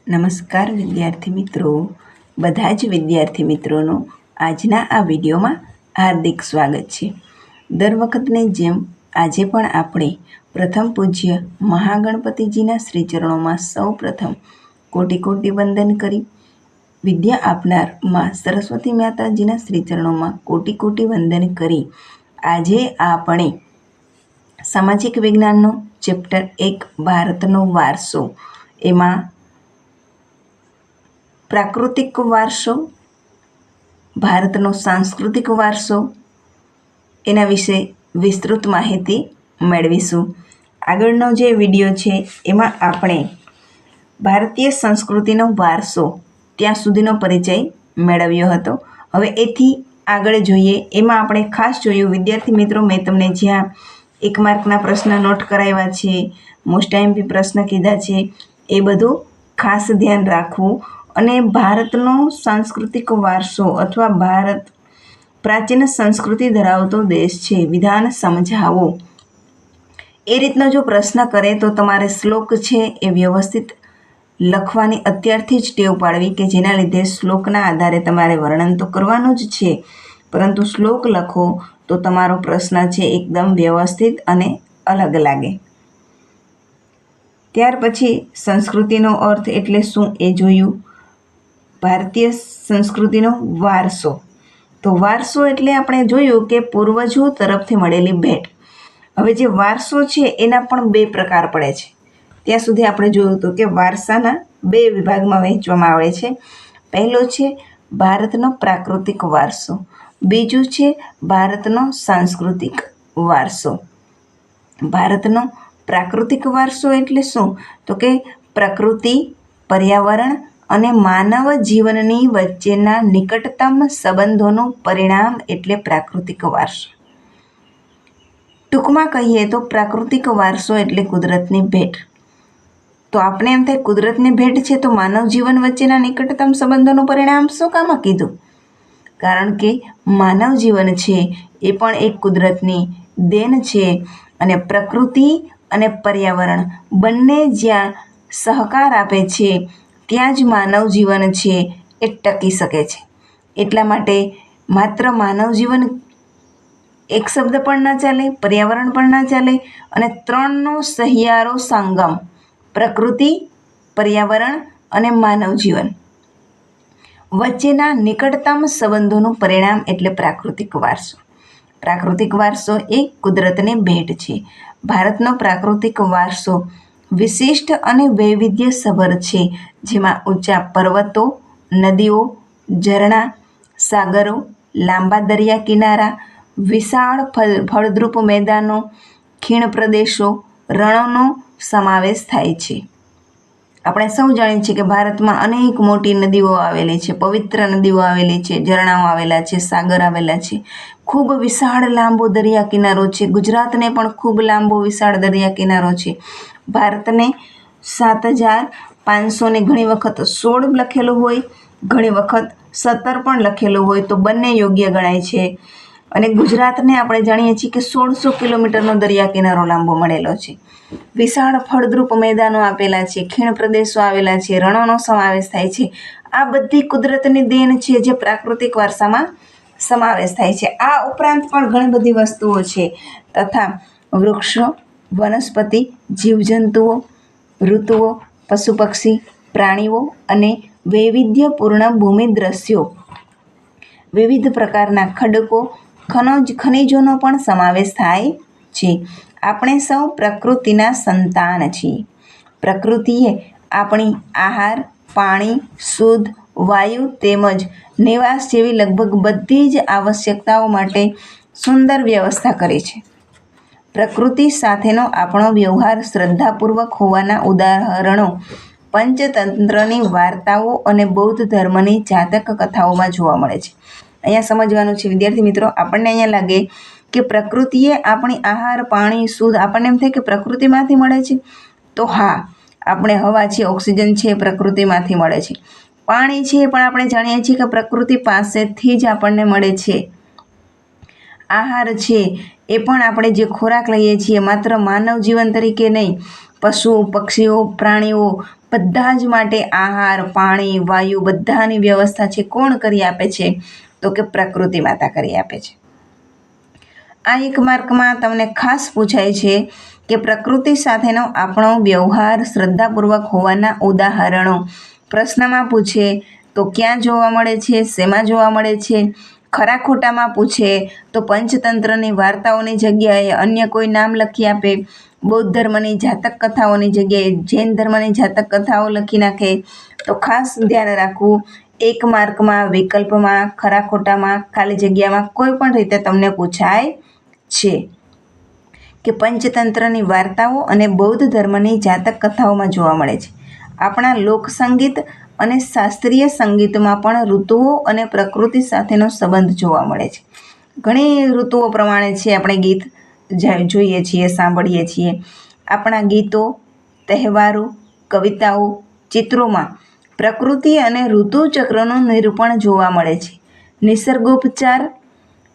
નમસ્કાર વિદ્યાર્થી મિત્રો, બધા જ વિદ્યાર્થી મિત્રોનું આજના આ વિડીયોમાં હાર્દિક સ્વાગત છે. દર વખતની જેમ આજે પણ આપણે પ્રથમ પૂજ્ય મહાગણપતિજીના શ્રીચરણોમાં સૌ પ્રથમ કોટી કોટી વંદન કરી, વિદ્યા આપનાર માં સરસ્વતી માતાજીના શ્રીચરણોમાં કોટી કોટી વંદન કરી આજે આપણે સામાજિક વિજ્ઞાનનો ચેપ્ટર 1 ભારતનો વારસો, એમાં પ્રાકૃતિક વારસો, ભારતનો સાંસ્કૃતિક વારસો, એના વિશે વિસ્તૃત માહિતી મેળવીશું. આગળનો જે વિડીયો છે એમાં આપણે ભારતીય સંસ્કૃતિનો વારસો ત્યાં સુધીનો પરિચય મેળવ્યો હતો. હવે એથી આગળ જોઈએ એમાં આપણે ખાસ જોયું વિદ્યાર્થી મિત્રો, મેં તમને જ્યાં 1 માર્કના પ્રશ્ન નોટ કરાવ્યા છે, મોસ્ટ આઈએમપી પ્રશ્ન કીધા છે, એ બધું ખાસ ધ્યાન રાખવું. અને ભારતનો સાંસ્કૃતિક વારસો અથવા ભારત પ્રાચીન સંસ્કૃતિ ધરાવતો દેશ છે, વિધાન સમજાવો, એ રીતનો જો પ્રશ્ન કરે તો તમારે શ્લોક છે એ વ્યવસ્થિત લખવાની અત્યારથી જ ટેવ પાડવી, કે જેના લીધે શ્લોકના આધારે તમારે વર્ણન તો કરવાનું જ છે, પરંતુ શ્લોક લખો તો તમારો પ્રશ્ન છે એકદમ વ્યવસ્થિત અને અલગ લાગે. ત્યાર પછી સંસ્કૃતિનો અર્થ એટલે શું એ જોયું. ભારતીય સંસ્કૃતિનો વારસો, તો વારસો એટલે આપણે જોયું કે પૂર્વજો તરફથી મળેલી ભેટ. હવે જે વારસો છે એના પણ 2 પ્રકાર પડે છે. ત્યાં સુધી આપણે જોયું હતું કે વારસાના 2 વિભાગમાં વહેંચવામાં આવે છે. પહેલો છે ભારતનો પ્રાકૃતિક વારસો, બીજું છે ભારતનો સાંસ્કૃતિક વારસો. ભારતનો પ્રાકૃતિક વારસો એટલે શું, તો કે પ્રકૃતિ, પર્યાવરણ અને માનવ જીવનની વચ્ચેના નિકટતમ સંબંધોનું પરિણામ એટલે પ્રાકૃતિક વારસો. ટૂંકમાં કહીએ તો પ્રાકૃતિક વારસો એટલે કુદરતની ભેટ. તો આપણે એમ થાય કુદરતની ભેટ છે તો માનવ જીવન વચ્ચેના નિકટતમ સંબંધોનું પરિણામ શું કામ કીધું? કારણ કે માનવ જીવન છે એ પણ એક કુદરતની દેન છે, અને પ્રકૃતિ અને પર્યાવરણ બંને જ્યાં સહકાર આપે છે ત્યાં જ માનવ જીવન છે એ ટકી શકે છે. એટલા માટે માત્ર માનવ જીવન એક શબ્દ પણ ના ચાલે, પર્યાવરણ પણ ના ચાલે, અને 3નો સહિયારો સંગમ પ્રકૃતિ, પર્યાવરણ અને માનવ જીવન વચ્ચેના નિકટતમ સંબંધોનું પરિણામ એટલે પ્રાકૃતિક વારસો. પ્રાકૃતિક વારસો એ કુદરતની ભેટ છે. ભારતનો પ્રાકૃતિક વારસો વિશિષ્ટ અને વૈવિધ્યસભર છે, જેમાં ઊંચા પર્વતો, નદીઓ, ઝરણા, સાગરો, લાંબા દરિયા કિનારા, વિશાળ ફળદ્રુપ મેદાનો, ખીણ પ્રદેશો, રણોનો સમાવેશ થાય છે. આપણે સૌ જાણીએ છીએ કે ભારતમાં અનેક મોટી નદીઓ આવેલી છે, પવિત્ર નદીઓ આવેલી છે, ઝરણાઓ આવેલા છે, સાગર આવેલા છે, ખૂબ વિશાળ લાંબો દરિયા કિનારો છે. ગુજરાતને પણ ખૂબ લાંબો વિશાળ દરિયા કિનારો છે. ભારતને 7,500 ને ઘણી વખત 16 લખેલું હોય, ઘણી વખત 17 પણ લખેલું હોય, તો બંને યોગ્ય ગણાય છે. અને ગુજરાતને આપણે જાણીએ છીએ કે 1600 કિલોમીટરનો દરિયા કિનારો લાંબો મળેલો છે. વિશાળ ફળદ્રુપ મેદાનો આપેલા છે, ખીણ પ્રદેશો આવેલા છે, રણોનો સમાવેશ થાય છે. આ બધી કુદરતની દેન છે જે પ્રાકૃતિક વારસામાં સમાવેશ થાય છે. આ ઉપરાંત પણ ઘણી બધી વસ્તુઓ છે, તથા વૃક્ષો, વનસ્પતિ, જીવજંતુઓ, ઋતુઓ, પશુ પક્ષી, પ્રાણીઓ અને વૈવિધ્યપૂર્ણ ભૂમિ દ્રશ્યો, વિવિધ પ્રકારના ખડકો, ખનિજોનો પણ સમાવેશ થાય છે. આપણે સૌ પ્રકૃતિના સંતાન છીએ. પ્રકૃતિએ આપણી આહાર, પાણી, શુદ્ધ વાયુ તેમજ નિવાસ જેવી લગભગ બધી જ આવશ્યકતાઓ માટે સુંદર વ્યવસ્થા કરી છે. પ્રકૃતિ સાથેનો આપણો વ્યવહાર શ્રદ્ધાપૂર્વક હોવાના ઉદાહરણો પંચતંત્રની વાર્તાઓ અને બૌદ્ધ ધર્મની જાતક કથાઓમાં જોવા મળે છે. અહીંયા સમજવાનું છે વિદ્યાર્થી મિત્રો, આપણને અહીંયા લાગે કે પ્રકૃતિએ આપણી આહાર, પાણી, શુદ્ધ, આપણને એમ થાય કે પ્રકૃતિમાંથી મળે છે. તો હા, આપણે હવા છે, ઓક્સિજન છે, પ્રકૃતિમાંથી મળે છે. પાણી છે પણ આપણે જાણીએ છીએ કે પ્રકૃતિ પાસેથી જ આપણને મળે છે. આહાર છે એ પણ આપણે જે ખોરાક લઈએ છીએ માત્ર માનવ જીવન તરીકે નહીં, પશુ પક્ષીઓ પ્રાણીઓ બધા જ માટે આહાર, પાણી, વાયુ બધાની વ્યવસ્થા છે કોણ કરી આપે છે? તો કે પ્રકૃતિ માતા કરી આપે છે. આ એક માર્કમાં તમને ખાસ પૂછાય છે કે પ્રકૃતિ સાથેનો આપણો વ્યવહાર શ્રદ્ધાપૂર્વક હોવાના ઉદાહરણો પ્રશ્નમાં પૂછે તો ક્યાં જોવા મળે છે, શેમાં જોવા મળે છે? ખરા ખોટામાં પૂછે તો પંચતંત્રની વાર્તાઓની જગ્યાએ અન્ય કોઈ નામ લખી આપે. બૌદ્ધ ધર્મની જાતક કથાઓની જગ્યાએ જૈન ધર્મની જાતક કથાઓ લખી નાખે. તો ખાસ ધ્યાન રાખવું, એક માર્કમાં, વિકલ્પમાં, ખરા ખોટામાં, ખાલી જગ્યામાં કોઈ પણ રીતે તમને પૂછાય છે કે પંચતંત્રની વાર્તાઓ અને બૌદ્ધ ધર્મની જાતક કથાઓમાં જોવા મળે છે. આપણા લોકસંગીત અને શાસ્ત્રીય સંગીતમાં પણ ઋતુઓ અને પ્રકૃતિ સાથેનો સંબંધ જોવા મળે છે. ઘણી ઋતુઓ પ્રમાણે છે આપણે ગીત જોઈએ છીએ, સાંભળીએ છીએ. આપણા ગીતો, તહેવારો, કવિતાઓ, ચિત્રોમાં પ્રકૃતિ અને ઋતુચક્રનું નિરૂપણ જોવા મળે છે. નિસર્ગોપચાર,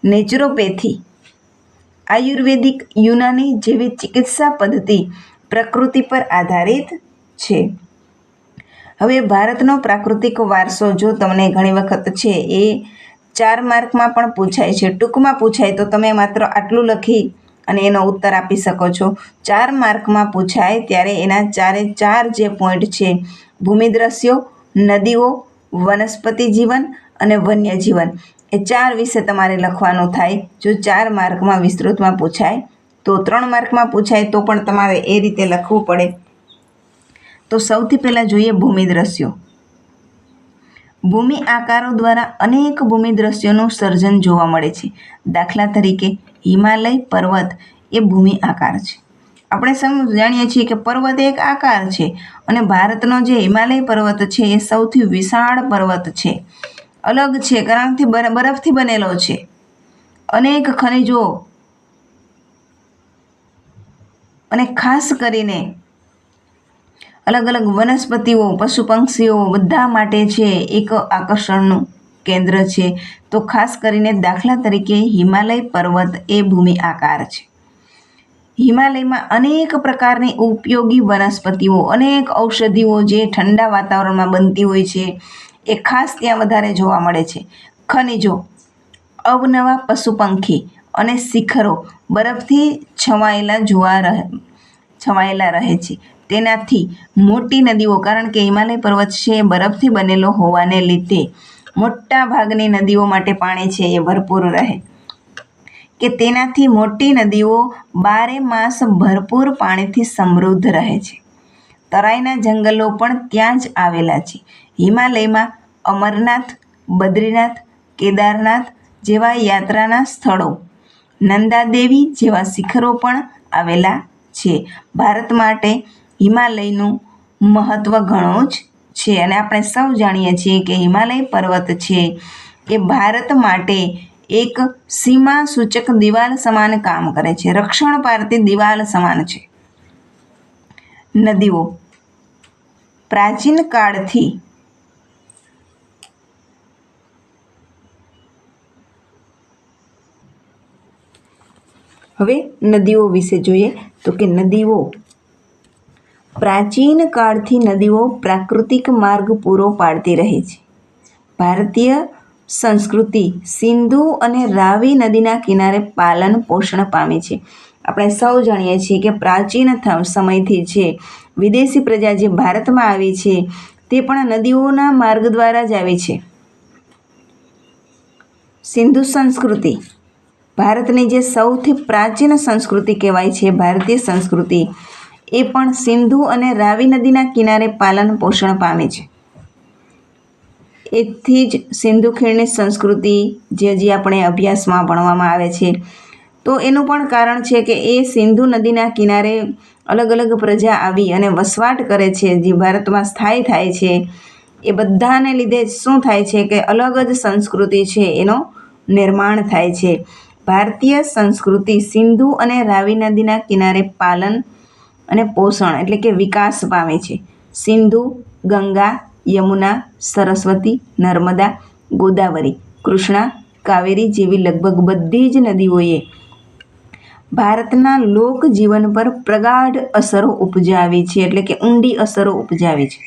નેચરોપેથી, આયુર્વેદિક, યુનાની જેવી ચિકિત્સા પદ્ધતિ પ્રકૃતિ પર આધારિત છે. હવે ભારતનો પ્રાકૃતિક વારસો જો તમને ઘણી વખત છે એ 4 માર્કમાં પણ પૂછાય છે. ટૂંકમાં પૂછાય તો તમે માત્ર આટલું લખી અને એનો ઉત્તર આપી શકો છો. 4 માર્કમાં પૂછાય ત્યારે એના 4 જે પોઈન્ટ છે, ભૂમિદ્રશ્યો, નદીઓ, વનસ્પતિ જીવન અને વન્યજીવન, એ 4 વિશે તમારે લખવાનું થાય. જો 4 માર્કમાં વિસ્તૃતમાં પૂછાય તો 3 માર્કમાં પૂછાય તો પણ તમારે એ રીતે લખવું પડે. તો સૌથી પહેલાં જોઈએ ભૂમિદ્રશ્યો. ભૂમિ આકારો દ્વારા અનેક ભૂમિદ્રશ્યોનું સર્જન જોવા મળે છે. દાખલા તરીકે હિમાલય પર્વત એ ભૂમિ આકાર છે. આપણે જાણીએ છીએ કે પર્વત એક આકાર છે અને ભારતનો જે હિમાલય પર્વત છે એ સૌથી વિશાળ પર્વત છે. અલગ છે કારણ કે બરફથી બનેલો છે. અનેક ખનિજો અને ખાસ કરીને અલગ અલગ વનસ્પતિઓ, પશુ પક્ષીઓ બધા માટે છે એક આકર્ષણનું કેન્દ્ર છે. તો ખાસ કરીને દાખલા તરીકે હિમાલય પર્વત એ ભૂમિ આકાર છે. હિમાલયમાં અનેક પ્રકારની ઉપયોગી વનસ્પતિઓ, અનેક ઔષધિઓ જે ઠંડા વાતાવરણમાં બનતી હોય છે એ ખાસ ત્યાં વધારે જોવા મળે છે. ખનિજો, અવનવા પશુ પંખી અને શિખરો બરફથી છવાયેલા રહે છે. તેનાથી મોટી નદીઓ, કારણ કે હિમાલય પર્વત છે બરફથી બનેલો હોવાને લીધે મોટા ભાગની નદીઓ માટે પાણી છે એ ભરપૂર રહે, કે તેનાથી મોટી નદીઓ 12 માસ ભરપૂર પાણીથી સમૃદ્ધ રહે છે. તરાઈના જંગલો પણ ત્યાં જ આવેલા છે. હિમાલયમાં અમરનાથ, બદ્રીનાથ, કેદારનાથ જેવા યાત્રાના સ્થળો, નંદાદેવી જેવા શિખરો પણ આવેલા છે. ભારત માટે હિમાલયનું મહત્ત્વ ઘણું જ છે અને આપણે સૌ જાણીએ છીએ કે હિમાલય પર્વત છે એ ભારત માટે એક સીમા સૂચક દિવાલ સમાન કામ કરે છે, રક્ષણ પારતી દિવાલ સમાન છે. નદીઓ પ્રાચીન કાળથી હવે નદીઓ વિશે જોઈએ તો કે નદીઓ પ્રાચીન કાળથી નદીઓ પ્રાકૃતિક માર્ગ પૂરો પાડતી રહી છે. ભારતીય સંસ્કૃતિ સિંધુ અને રાવી નદીના કિનારે પાલન પોષણ પામી છે. આપણે સૌ જાણીએ છીએ કે પ્રાચીન સમયથી છે વિદેશી પ્રજા જે ભારતમાં આવી છે તે પણ નદીઓના માર્ગ દ્વારા જ આવી છે. સિંધુ સંસ્કૃતિ ભારતની જે સૌથી પ્રાચીન સંસ્કૃતિ કહેવાય છે, ભારતીય સંસ્કૃતિ, એ પણ સિંધુ અને રાવી નદીના કિનારે પાલન પોષણ પામે છે. એથી જ સિંધુ ખીણની સંસ્કૃતિ જે હજી આપણે અભ્યાસમાં ભણવામાં આવે છે તો એનું પણ કારણ છે કે એ સિંધુ નદીના કિનારે અલગ અલગ પ્રજા આવી અને વસવાટ કરે છે, જે ભારતમાં સ્થાયી થાય છે. એ બધાને લીધે શું થાય છે કે અલગ જ સંસ્કૃતિ છે એનો નિર્માણ થાય છે. ભારતીય સંસ્કૃતિ સિંધુ અને રાવી નદીના કિનારે પાલન અને પોષણ એટલે કે વિકાસ પામે છે. સિંધુ, ગંગા, યમુના, સરસ્વતી, નર્મદા, ગોદાવરી, કૃષ્ણા, કાવેરી જેવી લગભગ બધી જ નદીઓએ ભારતના લોકજીવન પર પ્રગાઢ અસરો ઉપજાવી છે, એટલે કે ઊંડી અસરો ઉપજાવી છે.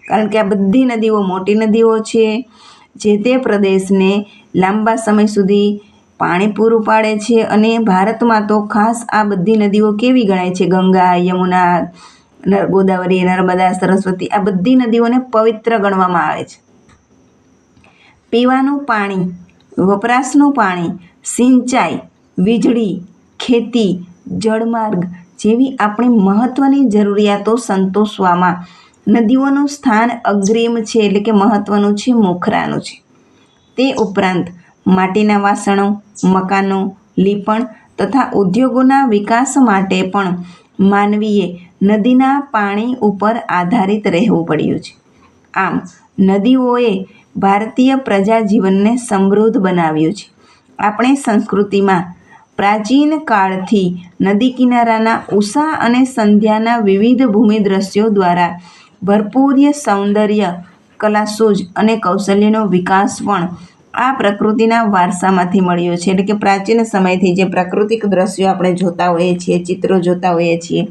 કારણ કે આ બધી નદીઓ મોટી નદીઓ છે, જે તે પ્રદેશને લાંબા સમય સુધી પાણી પૂરું પાડે છે. અને ભારતમાં તો ખાસ આ બધી નદીઓ કેવી ગણાય છે? ગંગા, યમુના, ગોદાવરી, નર્મદા, સરસ્વતી, આ બધી નદીઓને પવિત્ર ગણવામાં આવે છે. પીવાનું પાણી, વપરાશનું પાણી, સિંચાઈ, વીજળી, ખેતી, જળમાર્ગ જેવી આપણી મહત્ત્વની જરૂરિયાતો સંતોષવામાં નદીઓનું સ્થાન અગ્રીમ છે, એટલે કે મહત્ત્વનું છે, મોખરાનું છે. તે ઉપરાંત માટીના વાસણો, મકાનો, લીપણ તથા ઉદ્યોગોના વિકાસ માટે પણ માનવીએ નદીના પાણી ઉપર આધારિત રહેવું પડ્યું છે. આમ નદીઓએ ભારતીય પ્રજાજીવનને સમૃદ્ધ બનાવ્યું છે. આપણી સંસ્કૃતિમાં પ્રાચીન કાળથી નદી કિનારાના ઉષા અને સંધ્યાના વિવિધ ભૂમિ દ્રશ્યો દ્વારા ભરપૂર સૌંદર્ય, કલાસૂઝ અને કૌશલ્યનો વિકાસ પણ આ પ્રકૃતિના વારસામાંથી મળ્યો છે. એટલે કે પ્રાચીન સમયથી જે પ્રાકૃતિક દ્રશ્યો આપણે જોતા હોઈએ છીએ, ચિત્રો જોતા હોઈએ છીએ,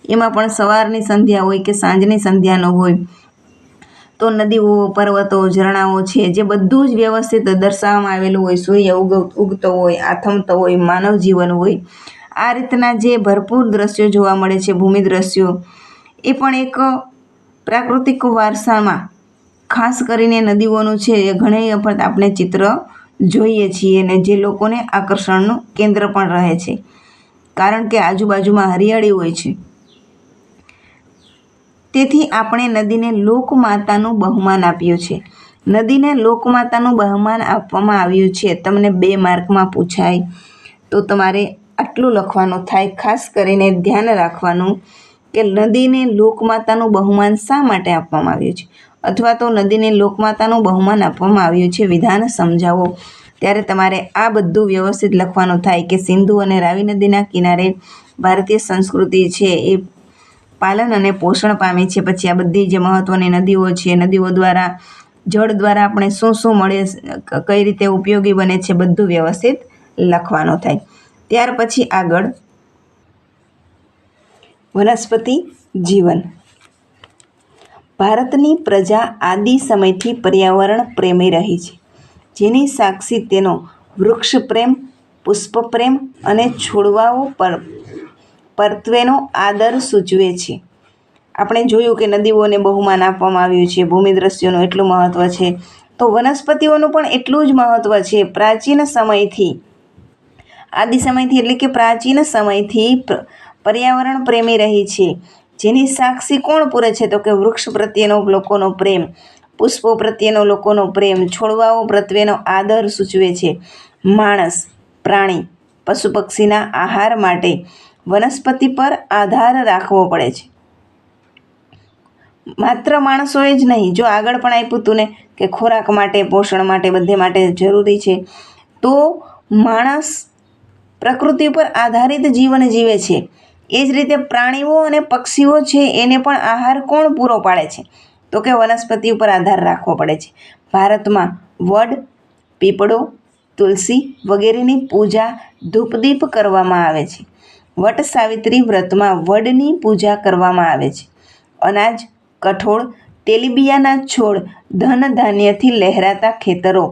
એમાં પણ સવારની સંધ્યા હોય કે સાંજની સંધ્યાનો હોય તો નદીઓ, પર્વતો, ઝરણાઓ છે, જે બધું જ વ્યવસ્થિત દર્શાવવામાં આવેલું હોય. સૂર્ય ઉગતો હોય, આથમતો હોય, માનવ જીવન હોય, આ રીતના જે ભરપૂર દ્રશ્યો જોવા મળે છે, ભૂમિ દ્રશ્યો, એ પણ એક પ્રાકૃતિક વારસામાં ખાસ કરીને નદીઓનું છે એ ઘણી વખત આપણે ચિત્ર જોઈએ છીએ, અને જે લોકોને આકર્ષણનું કેન્દ્ર પણ રહે છે, કારણ કે આજુબાજુમાં હરિયાળી હોય છે. તેથી આપણે નદીને લોકમાતાનું બહુમાન આપ્યું છે. નદીને લોકમાતાનું બહુમાન આપવામાં આવ્યું છે. તમને 2 માર્કમાં પૂછાય તો તમારે આટલું લખવાનું થાય. ખાસ કરીને ધ્યાન રાખવાનું કે નદીને લોકમાતાનું બહુમાન શા માટે આપવામાં આવ્યું છે, અથવા તો નદીને લોકમાતાનું બહુમાન આપવામાં આવ્યું છે, વિધાન સમજાવો. ત્યારે તમારે આ બધું વ્યવસ્થિત લખવાનું થાય કે સિંધુ અને રાવી નદીના કિનારે ભારતીય સંસ્કૃતિ છે એ પાલન અને પોષણ પામી છે. પછી આ બધી જે મહત્ત્વની નદીઓ છે, નદીઓ દ્વારા, જળ દ્વારા આપણે શું શું મળે, કઈ રીતે ઉપયોગી બને છે, બધું વ્યવસ્થિત લખવાનું થાય. ત્યાર પછી આગળ વનસ્પતિ જીવન. ભારતની પ્રજા આદિ સમયથી પર્યાવરણ પ્રેમી રહી છે, જેની સાક્ષી તેનો વૃક્ષ પ્રેમ, પુષ્પ પ્રેમ અને છોડવાઓ પરત્વેનો આદર સૂચવે છે. આપણે જોયું કે નદીઓને બહુમાન આપવામાં આવ્યું છે, ભૂમિ દ્રશ્યોનું એટલું મહત્ત્વ છે, તો વનસ્પતિઓનું પણ એટલું જ મહત્ત્વ છે. પ્રાચીન સમયથી, આદિ સમયથી એટલે કે પ્રાચીન સમયથી પર્યાવરણ પ્રેમી રહી છે, જેની સાક્ષી કોણ પૂરે છે? તો કે વૃક્ષ પ્રત્યેનો લોકોનો પ્રેમ, પુષ્પો પ્રત્યેનો લોકોનો પ્રેમ, છોડવાઓ પ્રત્યેનો આદર સૂચવે છે. માણસ, પ્રાણી, પશુ પક્ષીના આહાર માટે વનસ્પતિ પર આધાર રાખવો પડે છે. માત્ર માણસોએ જ નહીં, જો આગળ પણ આપ્યું હતું ને કે ખોરાક માટે, પોષણ માટે, બધે માટે જરૂરી છે, તો માણસ પ્રકૃતિ ઉપર આધારિત જીવન જીવે છે. એ જ રીતે પ્રાણીઓ અને પક્ષીઓ છે એને પણ આહાર કોણ પૂરો પાડે છે? તો કે વનસ્પતિ ઉપર આધાર રાખવો પડે છે. ભારતમાં વડ, પીપળો, તુલસી વગેરેની પૂજા ધૂપદીપ કરવામાં આવે છે. વટ સાવિત્રી વ્રતમાં વડની પૂજા કરવામાં આવે છે. અનાજ, કઠોળ, તેલીબિયાના છોડ, ધન ધાન્યથી લહેરાતા ખેતરો,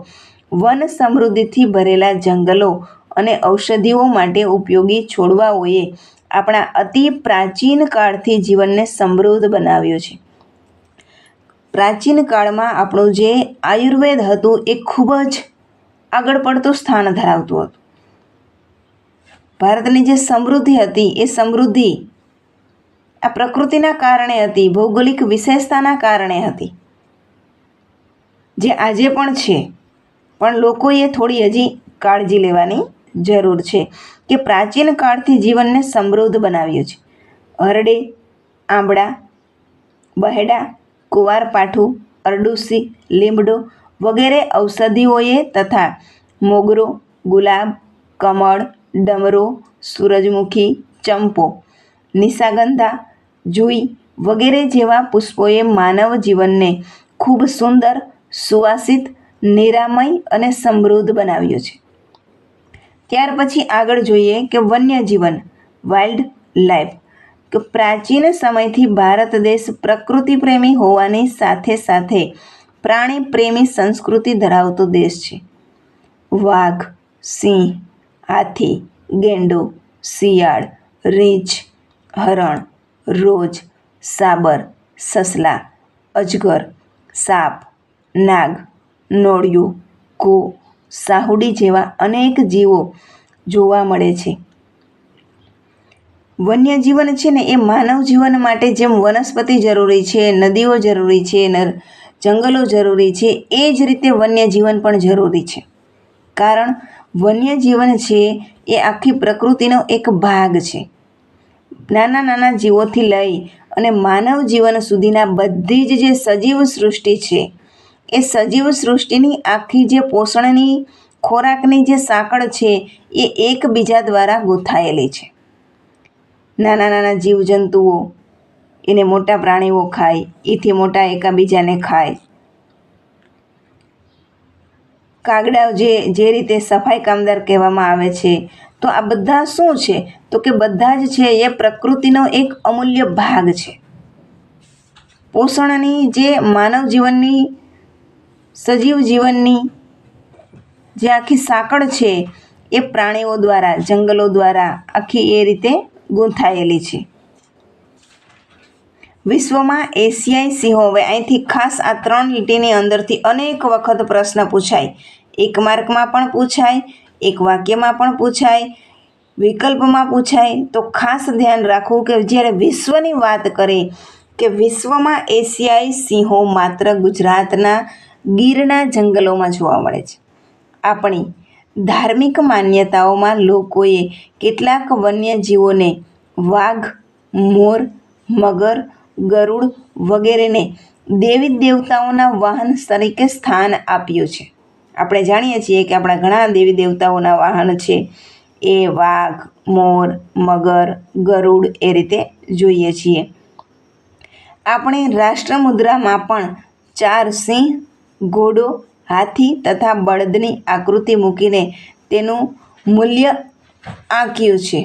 વન સમૃદ્ધિથી ભરેલા જંગલો અને ઔષધિઓ માટે ઉપયોગી છોડવાઓએ આપણા અતિ પ્રાચીન કાળથી જીવનને સમૃદ્ધ બનાવ્યું છે. પ્રાચીન કાળમાં આપણું જે આયુર્વેદ હતું એ ખૂબ જ આગળ પડતું સ્થાન ધરાવતું હતું. ભારતની જે સમૃદ્ધિ હતી એ સમૃદ્ધિ આ પ્રકૃતિના કારણે હતી, ભૌગોલિક વિશેષતાના કારણે હતી, જે આજે પણ છે. પણ લોકોએ થોડી હજી કાળજી લેવાની જરૂર છે કે પ્રાચીન કાળથી જીવનને સમૃદ્ધ બનાવ્યું છે. હરડે, આંબળા, બહેડા, કુવારપાઠું, અરડુસી, લીમડો વગેરે ઔષધિઓએ તથા મોગરો, ગુલાબ, કમળ, ડમરો, સૂરજમુખી, ચંપો, નિશાગંધા, જુઈ વગેરે જેવા પુષ્પોએ માનવ જીવનને ખૂબ સુંદર, સુવાસિત, નિરામય અને સમૃદ્ધ બનાવ્યું છે. ત્યાર પછી આગળ જોઈએ કે વન્ય જીવન. વાઇલ્ડ લાઈફ કે પ્રાચીન સમયથી ભારત દેશ પ્રકૃતિ પ્રેમી હોવાની સાથે સાથે પ્રાણી પ્રેમી સંસ્કૃતિ ધરાવતો દેશ છે. વાઘ, સિંહ, હાથી, ગેંડો, શિયાળ, રીંછ, હરણ, રોજ, સાબર, સસલા, અજગર, સાપ, નાગ, નોળિયું, ઘો, સાહુડી જેવા અનેક જીવો જોવા મળે છે. વન્યજીવન છે ને એ માનવ જીવન માટે જેમ વનસ્પતિ જરૂરી છે, નદીઓ જરૂરી છે, જંગલો જરૂરી છે, એ જ રીતે વન્યજીવન પણ જરૂરી છે. કારણ વન્યજીવન છે એ આખી પ્રકૃતિનો એક ભાગ છે. નાના નાના જીવોથી લઈ અને માનવ જીવન સુધીના બધી જ જે સજીવ સૃષ્ટિ છે એ સજીવ સૃષ્ટિની આખી જે પોષણની ખોરાકની જે સાંકળ છે એ એકબીજા દ્વારા ગૂંથાયેલી છે. નાના નાના જીવજંતુઓ એને મોટા પ્રાણીઓ ખાય, એથી મોટા એકબીજાને ખાય. કાગડા જે રીતે સફાઈ કામદાર કહેવામાં આવે છે, તો આ બધા શું છે તો કે બધા જ છે એ પ્રકૃતિનો એક અમૂલ્ય ભાગ છે. પોષણની જે માનવ જીવનની સજીવ જીવનની જે આખી સાંકળ છે એ પ્રાણીઓ દ્વારા, જંગલો દ્વારા આખી એ રીતે ગૂંથાયેલી છે. વિશ્વમાં એશિયાઈ સિંહો, હવે અહીંથી ખાસ આ 3 લીટીની અંદરથી અનેક વખત પ્રશ્ન પૂછાય. એક માર્કમાં પણ પૂછાય, એક વાક્યમાં પણ પૂછાય, વિકલ્પમાં પૂછાય. તો ખાસ ધ્યાન રાખવું કે જ્યારે વિશ્વની વાત કરીએ કે વિશ્વમાં એશિયાઈ સિંહો માત્ર ગુજરાતના ગીરના જંગલોમાં જોવા મળે છે. આપણી ધાર્મિક માન્યતાઓમાં લોકોએ કેટલાક વન્યજીવોને વાઘ, મોર, મગર, ગરુડ વગેરેને દેવી દેવતાઓના વાહન તરીકે સ્થાન આપ્યું છે. આપણે જાણીએ છીએ કે આપણા ઘણા દેવી દેવતાઓના વાહન છે એ વાઘ, મોર, મગર, ગરુડ એ રીતે જોઈએ છીએ. આપણી રાષ્ટ્રમુદ્રામાં પણ 4 સિંહ, ઘોડો, હાથી તથા બળદની આકૃતિ મૂકીને તેનું મૂલ્ય આંક્યું છે.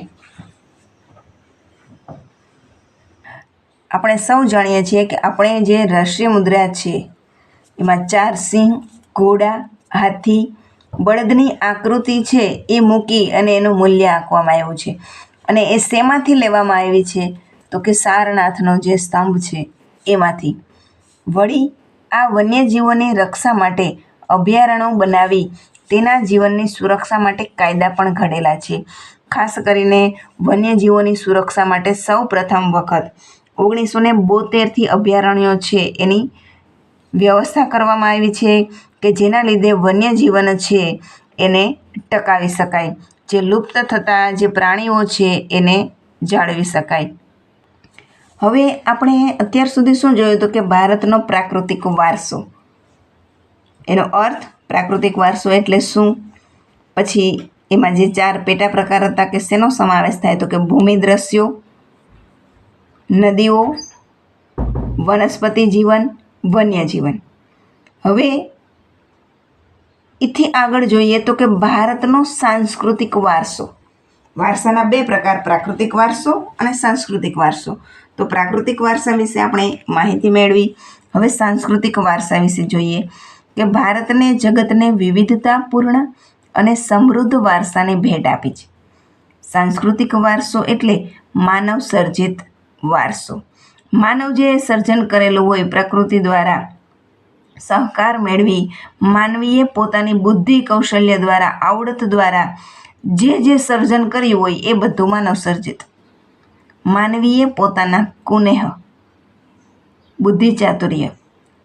આપણે સૌ જાણીએ છીએ કે આપણે જે રાષ્ટ્રીય મુદ્રા છે એમાં 4 સિંહ, ઘોડા, હાથી, બળદની આકૃતિ છે એ મૂકી અને એનું મૂલ્ય આંકવામાં આવ્યું છે. અને એ શેમાંથી લેવામાં આવી છે તો કે સારનાથનો જે સ્તંભ છે એમાંથી. વળી આ વન્યજીવોની રક્ષા માટે અભયારણ્યો બનાવી તેના જીવનની સુરક્ષા માટે કાયદા પણ ઘડેલા છે. ખાસ કરીને વન્યજીવોની સુરક્ષા માટે સૌ પ્રથમ વખત 1972થી અભયારણ્યો છે એની વ્યવસ્થા કરવામાં આવી છે કે જેના લીધે વન્યજીવન છે એને ટકાવી શકાય, જે લુપ્ત થતા જે પ્રાણીઓ છે એને જાળવી શકાય. હવે આપણે અત્યાર સુધી શું જોયું તો કે ભારતનો પ્રાકૃતિક વારસો, એનો અર્થ પ્રાકૃતિક વારસો એટલે શું, પછી એમાં જે 4 પેટા પ્રકાર હતા કે શેનો સમાવેશ થાય તો કે ભૂમિ દ્રશ્યો, નદીઓ, વનસ્પતિ જીવન, વન્યજીવન. હવે એથી આગળ જોઈએ તો કે ભારતનો સાંસ્કૃતિક વારસો. વારસાના 2 પ્રકાર, પ્રાકૃતિક વારસો અને સાંસ્કૃતિક વારસો. તો પ્રાકૃતિક વારસા વિશે આપણે માહિતી મેળવી. હવે સાંસ્કૃતિક વારસા વિશે જોઈએ કે ભારતને જગતને વિવિધતાપૂર્ણ અને સમૃદ્ધ વારસાની ભેટ આપી છે. સાંસ્કૃતિક વારસો એટલે માનવ સર્જિત વારસો. માનવ જે સર્જન કરેલું હોય પ્રકૃતિ દ્વારા સહકાર મેળવી માનવીએ પોતાની બુદ્ધિ કૌશલ્ય દ્વારા, આવડત દ્વારા જે સર્જન કર્યું હોય એ બધું માનવ સર્જિત. માનવીએ પોતાના કુનેહ, બુદ્ધિ ચાતુર્ય,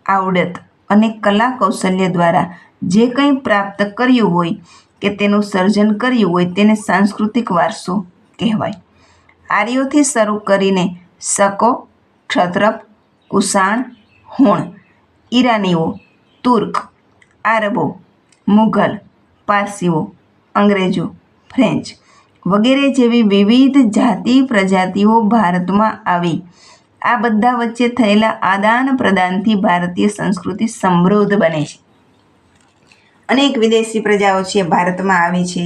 આવડત અને કલા કૌશલ્ય દ્વારા જે કંઈ પ્રાપ્ત કર્યું હોય કે તેનું સર્જન કર્યું હોય તેને સાંસ્કૃતિક વારસો કહેવાય. આર્યોથી શરૂ કરીને શકો, ક્ષત્રપ, કુષાણ, હુણ, ઈરાનીઓ, તુર્ક, આરબો, મુઘલ, પારસીઓ, અંગ્રેજો, ફ્રેન્ચ વગેરે જેવી વિવિધ જાતિ પ્રજાતિઓ ભારતમાં આવી. આ બધા વચ્ચે થયેલા આદાન પ્રદાનથી ભારતીય સંસ્કૃતિ સમૃદ્ધ બને છે. અનેક વિદેશી પ્રજાઓ છે ભારતમાં આવી છે.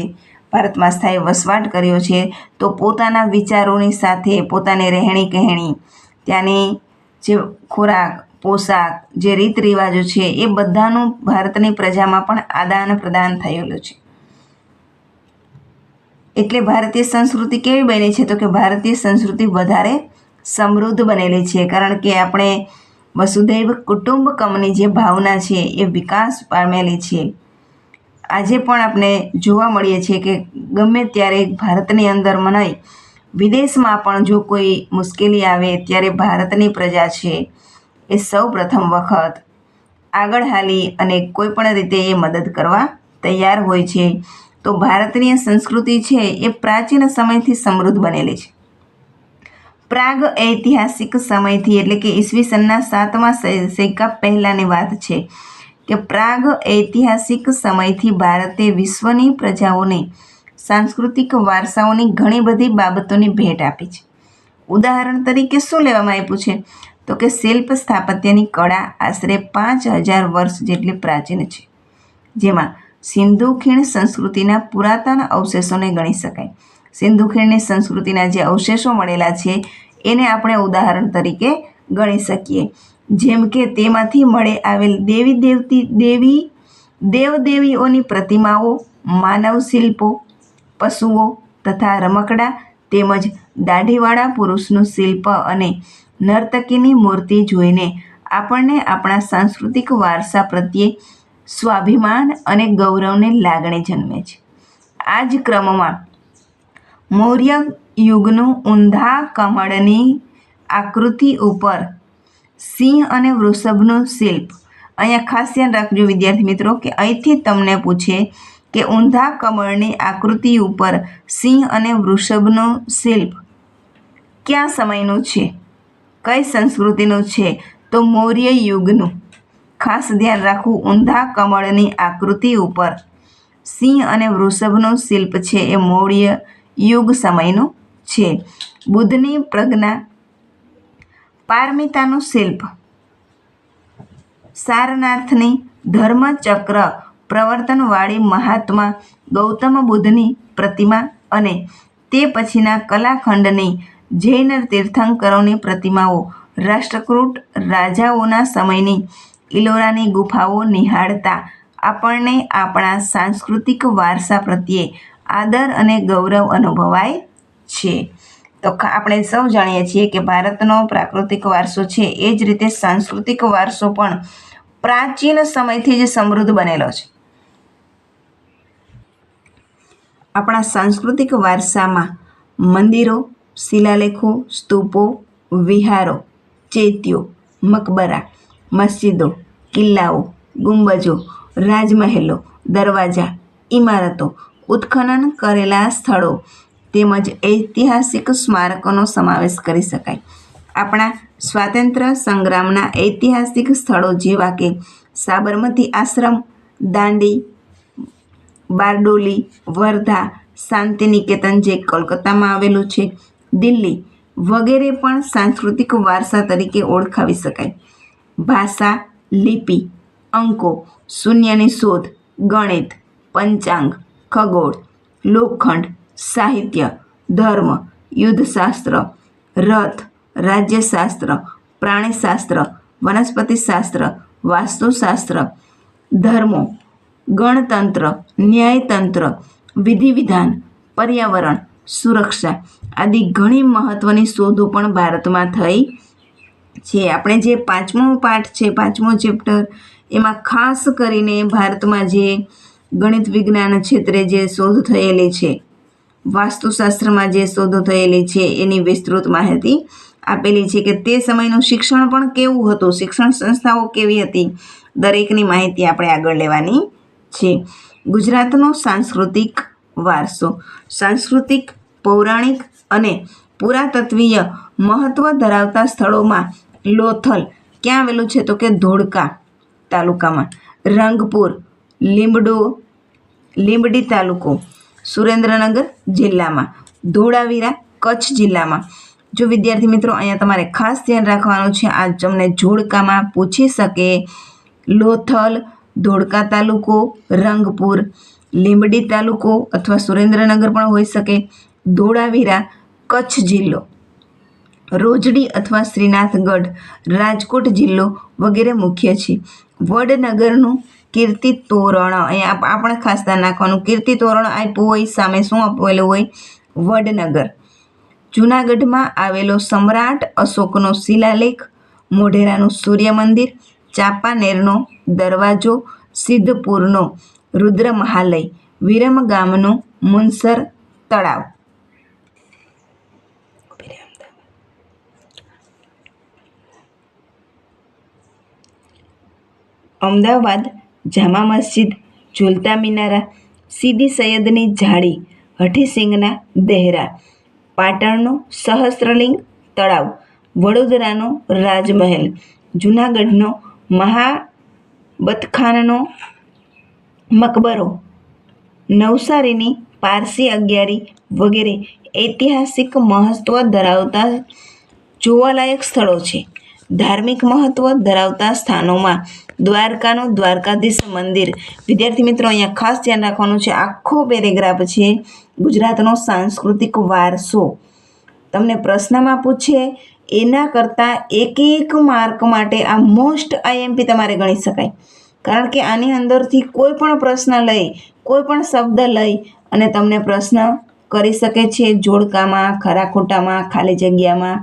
ભારતમાં સ્થાયી વસવાટ કર્યો છે, તો પોતાના વિચારોની સાથે પોતાની રહેણી કહેણી, ત્યાંની જે ખોરાક, પોશાક, જે રીત રિવાજો છે એ બધાનું ભારતની પ્રજામાં પણ આદાન પ્રદાન થયેલું છે. એટલે ભારતીય સંસ્કૃતિ કેવી બની છે? તો કે ભારતીય સંસ્કૃતિ વધારે સમૃદ્ધ બનેલી છે, કારણ કે આપણે વસુધૈવ કુટુંબકમની જે ભાવના છે એ વિકાસ પામેલી છે. આજે પણ આપણે જોવા મળીએ છીએ કે ગમે ત્યારે ભારતની અંદર નહીં, વિદેશમાં પણ જો કોઈ મુશ્કેલી આવે ત્યારે ભારતની પ્રજા છે એ સૌ પ્રથમ વખત આગળ હાલી અને કોઈ પણ રીતે એ મદદ કરવા તૈયાર હોય છે. તો ભારતીય સંસ્કૃતિ છે એ પ્રાચીન સમયથી સમૃદ્ધ બનેલી છે. પ્રાગ ઐતિહાસિક સમયથી, એટલે કે ઈસવીસનના 7મા સૈકા પહેલાંની વાત છે કે પ્રાગ ઐતિહાસિક સમયથી ભારતે વિશ્વની પ્રજાઓને સાંસ્કૃતિક વારસાઓની ઘણી બધી બાબતોની ભેટ આપી છે. ઉદાહરણ તરીકે શું લેવામાં આપ્યું છે? તો કે શિલ્પ સ્થાપત્યની કળા આશરે 5000 વર્ષ જેટલી પ્રાચીન છે, જેમાં સિંધુ ખીણ સંસ્કૃતિના પુરાતન અવશેષોને ગણી શકાય. સિંધુ ખીણની સંસ્કૃતિના જે અવશેષો મળેલા છે એને આપણે ઉદાહરણ તરીકે ગણી શકીએ. જેમ કે તેમાંથી મળી આવેલ દેવદેવીઓની પ્રતિમાઓ, માનવ શિલ્પો, પશુઓ તથા રમકડા, તેમજ દાઢીવાળા પુરુષનું શિલ્પ અને નર્તકીની મૂર્તિ જોઈને આપણને આપણા સાંસ્કૃતિક વારસા પ્રત્યે સ્વાભિમાન અને ગૌરવની લાગણી જન્મે છે. આ જ ક્રમમાં મૌર્ય યુગનું ઊંધા કમળની આકૃતિ ઉપર સિંહ અને વૃષભનું શિલ્પ. અહીંયા ખાસ ધ્યાન રાખજો વિદ્યાર્થી મિત્રો કે અહીંથી તમને પૂછે કે ઊંધા કમળની આકૃતિ ઉપર સિંહ અને વૃષભનું શિલ્પ કયા સમયનું છે, કઈ સંસ્કૃતિનું છે? તો મૌર્ય યુગનું. ખાસ ધ્યાન રાખવું, ઊંધા કમળની આકૃતિ ઉપર સિંહ અને વૃષભનું શિલ્પ છે એ મૌર્ય યુગ સમયનું છે. બુદ્ધની પ્રજ્ઞા, પારમિતાનું શિલ્પ, સારનાથની ધર્મચક્ર પ્રવર્તનવાળી મહાત્મા ગૌતમ બુદ્ધની પ્રતિમા અને તે પછીના કલાખંડની જૈન તીર્થંકરોની પ્રતિમાઓ રાષ્ટ્રકૂટ રાજાઓના સમયની ઇલોરાની ગુફાઓ નિહાળતા આપણને આપણા સાંસ્કૃતિક વારસા પ્રત્યે આદર અને ગૌરવ અનુભવાય છે. તો આપણે સૌ જાણીએ છીએ કે ભારતનો પ્રાકૃતિક વારસો છે એ જ રીતે સાંસ્કૃતિક વારસો પણ પ્રાચીન સમયથી જ સમૃદ્ધ બનેલો છે. આપણા સાંસ્કૃતિક વારસામાં મંદિરો, શિલાલેખો, સ્તૂપો, વિહારો, ચૈત્યો, મકબરા, મસ્જિદો, કિલ્લાઓ, ગુંબજો, રાજમહેલો, દરવાજા, ઇમારતો, ઉત્ખનન કરેલા સ્થળો તેમજ ઐતિહાસિક સ્મારકોનો સમાવેશ કરી શકાય. આપણા સ્વાતંત્ર્ય સંગ્રામના ઐતિહાસિક સ્થળો જેવા કે સાબરમતી આશ્રમ, દાંડી, બારડોલી, વર્ધા, શાંતિનિકેતન જે કોલકાતામાં આવેલું છે, દિલ્હી વગેરે પણ સાંસ્કૃતિક વારસા તરીકે ઓળખાવી શકાય. ભાષા, લિપિ, અંકો, શૂન્યની શોધ, ગણિત, પંચાંગ, ખગોળ, લોખંડ, સાહિત્ય, ધર્મ, યુદ્ધશાસ્ત્ર, રથ, રાજ્યશાસ્ત્ર, પ્રાણીશાસ્ત્ર, વનસ્પતિશાસ્ત્ર, વાસ્તુશાસ્ત્ર, ધર્મો, ગણતંત્ર, ન્યાયતંત્ર, વિધિવિધાન, પર્યાવરણ, સુરક્ષા આદિ ઘણી મહત્ત્વની શોધો પણ ભારતમાં થઈ છે. આપણે જે 5મો પાઠ છે, 5મો ચેપ્ટર, એમાં ખાસ કરીને ભારતમાં જે ગણિત વિજ્ઞાન ક્ષેત્રે જે શોધ થયેલી છે, વાસ્તુશાસ્ત્રમાં જે શોધો થયેલી છે એની વિસ્તૃત માહિતી આપેલી છે કે તે સમયનું શિક્ષણ પણ કેવું હતું, શિક્ષણ સંસ્થાઓ કેવી હતી, દરેકની માહિતી આપણે આગળ લેવાની છે. ગુજરાતનો સાંસ્કૃતિક વારસો. સાંસ્કૃતિક, પૌરાણિક અને પુરાતત્વીય મહત્ત્વ ધરાવતા સ્થળોમાં લોથલ ક્યાં આવેલું છે? તો કે ધોળકા તાલુકામાં, રંગપુર, લીંબડી તાલુકો, સુરેન્દ્રનગર જિલ્લામાં, ધોળાવીરા કચ્છ જિલ્લામાં. જો વિદ્યાર્થી મિત્રો અહીંયા તમારે ખાસ ધ્યાન રાખવાનું છે, આ તમને જોડકામાં પૂછી શકે. લોથલ, ધોળકા તાલુકો, રંગપુર લીંબડી તાલુકો અથવા સુરેન્દ્રનગર પણ હોઈ શકે. ધોળાવીરા કચ્છ જિલ્લો, રોજડી અથવા શ્રીનાથગઢ રાજકોટ જિલ્લો વગેરે મુખ્ય છે. વડનગરનું કીર્તિ તોરણ, અહીંયા આપણે ખાસ ધ્યાન રાખવાનું, કીર્તિ તોરણ આપ્યું હોય, સામે શું આપેલું હોય? વડનગર. જૂનાગઢમાં આવેલો સમ્રાટ અશોકનો શિલાલેખ, મોઢેરાનું સૂર્ય મંદિર, ચાંપાનેરનો દરવાજો, સિદ્ધપુરનો રુદ્રમહાલય, વિરમગામનું મુનસર તળાવ. અમદાવાદ જામા મસ્જિદ, ઝુલતા મિનારા, સીદી સૈયદની જાળી, હઠીસિંગના દેહરા, પાટણનું સહસ્ત્રલિંગ તળાવ, વડોદરાનો રાજમહેલ, જૂનાગઢનો મહાબતખાનનો મકબરો, નવસારીની પારસી અગિયારી વગેરે ઐતિહાસિક મહત્વ ધરાવતા જોવાલાયક સ્થળો છે. ધાર્મિક મહત્વ ધરાવતા સ્થાનોમાં દ્વારકાનું દ્વારકાધીશ મંદિર. વિદ્યાર્થી મિત્રો, અહીંયા ખાસ ધ્યાન રાખવાનું છે, આખો પેરેગ્રાફ છે ગુજરાતનો સાંસ્કૃતિક વારસો. તમને પ્રશ્નમાં પૂછે એના કરતાં એક માર્ક માટે આ મોસ્ટ આઈએમપી તમારે ગણી શકાય. કારણ કે આની અંદરથી કોઈ પણ પ્રશ્ન લઈ, કોઈ પણ શબ્દ લઈ અને તમને પ્રશ્ન કરી શકે છે, જોડકામાં, ખરા ખોટામાં, ખાલી જગ્યામાં,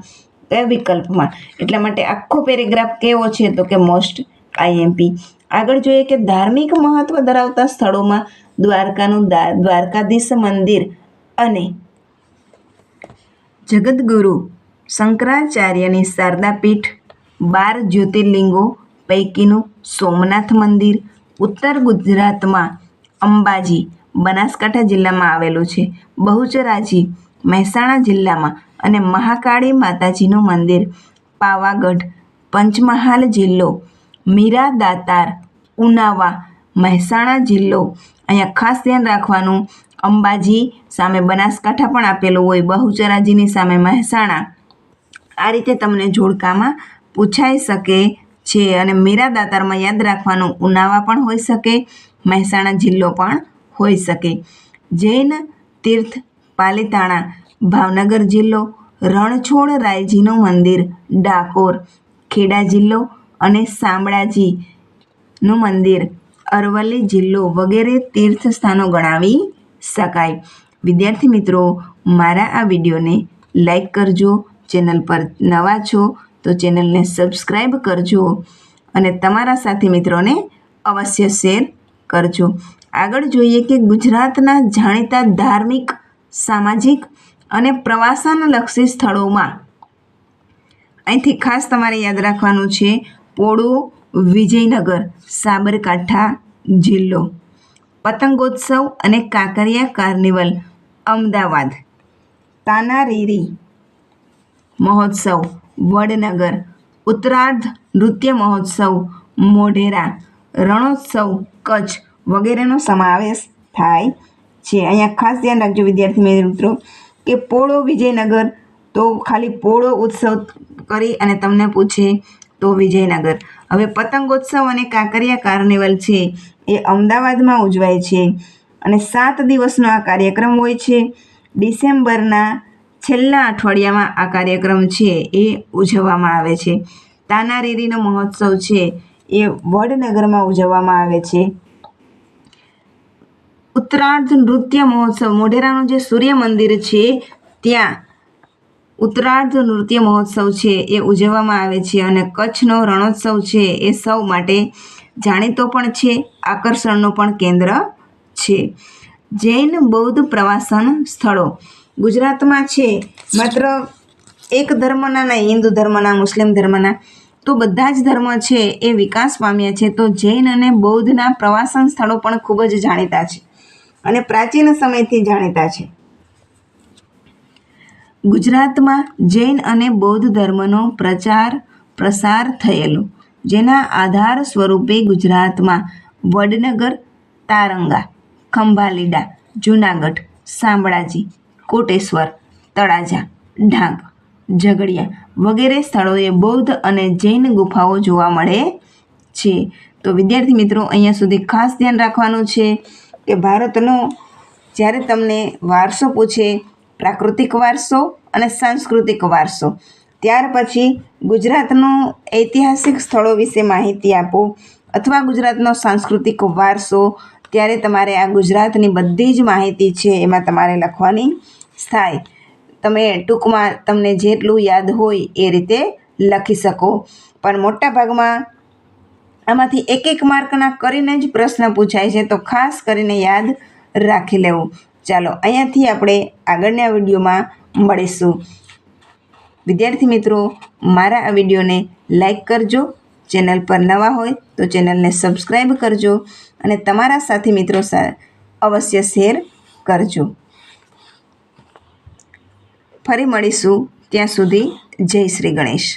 કયા વિકલ્પમાં. એટલા માટે આખો પેરેગ્રાફ કેવો છે? તો કે મોસ્ટ આઈએમપી. આગળ જોઈએ કે ધાર્મિક મહત્વ ધરાવતા સ્થળોમાં દ્વારકાનું દ્વારકાધીશ મંદિર અને જગદગુરુ શંકરાચાર્યની શારદા પીઠ, 12 જ્યોતિર્લિંગો પૈકીનું સોમનાથ મંદિર, ઉત્તર ગુજરાતમાં અંબાજી બનાસકાંઠા જિલ્લામાં આવેલું છે, બહુચરાજી મહેસાણા જિલ્લામાં અને મહાકાળી માતાજીનું મંદિર પાવાગઢ પંચમહાલ જિલ્લો, મીરા દાતાર ઉનાવા મહેસાણા જિલ્લો. અહીંયા ખાસ ધ્યાન રાખવાનું, અંબાજી સામે બનાસકાંઠા પણ આપેલું હોય, બહુચરાજીની સામે મહેસાણા. આ રીતે તમને જોડકામાં પૂછાઈ શકે છે. અને મીરા દાતારમાં યાદ રાખવાનું, ઉનાવા પણ હોઈ શકે, મહેસાણા જિલ્લો પણ હોઈ શકે. જૈન તીર્થ પાલીતાણા ભાવનગર જિલ્લો, રણછોડરાયજીનું મંદિર ડાકોર ખેડા જિલ્લો અને શામળાજીનું મંદિર અરવલ્લી જિલ્લો વગેરે તીર્થ સ્થાનો ગણાવી શકાય. વિદ્યાર્થી મિત્રો, મારા આ વિડીયોને લાઈક કરજો. ચેનલ પર નવા છો તો ચેનલને સબસ્ક્રાઈબ કરજો અને તમારા સાથી મિત્રોને અવશ્ય શેર કરજો. આગળ જોઈએ કે ગુજરાતના જાણીતા ધાર્મિક, સામાજિક અને પ્રવાસનલક્ષી સ્થળોમાં અહીંથી ખાસ તમારે યાદ રાખવાનું છે, પોળો વિજયનગર સાબરકાંઠા જિલ્લો, પતંગોત્સવ અને કાંકરિયા કાર્નિવલ અમદાવાદ, તાનારીરી મહોત્સવ વડનગર, ઉત્તરાર્ધ નૃત્ય મહોત્સવ મોઢેરા, રણોત્સવ કચ્છ વગેરેનો સમાવેશ થાય છે. અહીંયા ખાસ ધ્યાન રાખજો વિદ્યાર્થી મિત્રો કે પોળો વિજયનગર, તો ખાલી પોળો ઉત્સવ કરી અને તમને પૂછે તો વિજયનગર. હવે પતંગોત્સવ અને કાંકરિયા કાર્નિવલ છે એ અમદાવાદમાં ઉજવાય છે અને 7 દિવસનો આ કાર્યક્રમ હોય છે. ડિસેમ્બરના છેલ્લા અઠવાડિયામાં આ કાર્યક્રમ છે એ ઉજવવામાં આવે છે. તાનારીરીનો મહોત્સવ છે એ વડનગરમાં ઉજવવામાં આવે છે. ઉત્તરાર્ધ નૃત્ય મહોત્સવ, મોઢેરાનું જે સૂર્ય મંદિર છે ત્યાં ઉત્તરાર્ધ નૃત્ય મહોત્સવ છે એ ઉજવવામાં આવે છે. અને કચ્છનો રણોત્સવ છે એ સૌ માટે જાણીતો પણ છે, આકર્ષણનું પણ કેન્દ્ર છે. જૈન બૌદ્ધ પ્રવાસન સ્થળો ગુજરાતમાં છે, માત્ર એક ધર્મના નહીં, હિન્દુ ધર્મના, મુસ્લિમ ધર્મના, તો બધા જ ધર્મ છે એ વિકાસ પામ્યા છે. તો જૈન અને બૌદ્ધના પ્રવાસન સ્થળો પણ ખૂબ જ જાણીતા છે અને પ્રાચીન સમયથી જાણીતા છે. ગુજરાતમાં જૈન અને બૌદ્ધ ધર્મનો પ્રસાર થયેલો, જેના આધાર સ્વરૂપે ગુજરાતમાં વડનગર, તારંગા, ખંભાલીડા, જૂનાગઢ, શામળાજી, કોટેશ્વર, તળાજા, ઢાંક, ઝઘડિયા વગેરે સ્થળોએ બૌદ્ધ અને જૈન ગુફાઓ જોવા મળે છે. તો વિદ્યાર્થી મિત્રો, અહીંયા સુધી ખાસ ધ્યાન રાખવાનું છે કે ભારતનો જ્યારે તમને વારસો પૂછે, પ્રાકૃતિક વારસો અને સાંસ્કૃતિક વારસો, ત્યાર પછી ગુજરાતનું ઐતિહાસિક સ્થળો વિશે માહિતી આપો અથવા ગુજરાતનો સાંસ્કૃતિક વારસો, ત્યારે તમારે આ ગુજરાતની બધી જ માહિતી છે એમાં તમારે લખવાની થાય. તમે ટૂંકમાં તમને જેટલું યાદ હોય એ રીતે લખી શકો, પણ મોટા ભાગમાં આમાંથી એક માર્કના કરીને જ પ્રશ્ન પૂછાય છે, તો ખાસ કરીને યાદ રાખી લેવું. ચાલો અહીંયાથી આપણે આગળના વિડીયોમાં મળીશું. વિદ્યાર્થી મિત્રો, મારા આ વિડીયોને લાઈક કરજો, ચેનલ પર નવા હોય તો ચેનલને સબસ્ક્રાઈબ કરજો અને તમારા સાથી મિત્રો અવશ્ય શેર કરજો. ફરી મળીશું, ત્યાં સુધી જય શ્રી ગણેશ.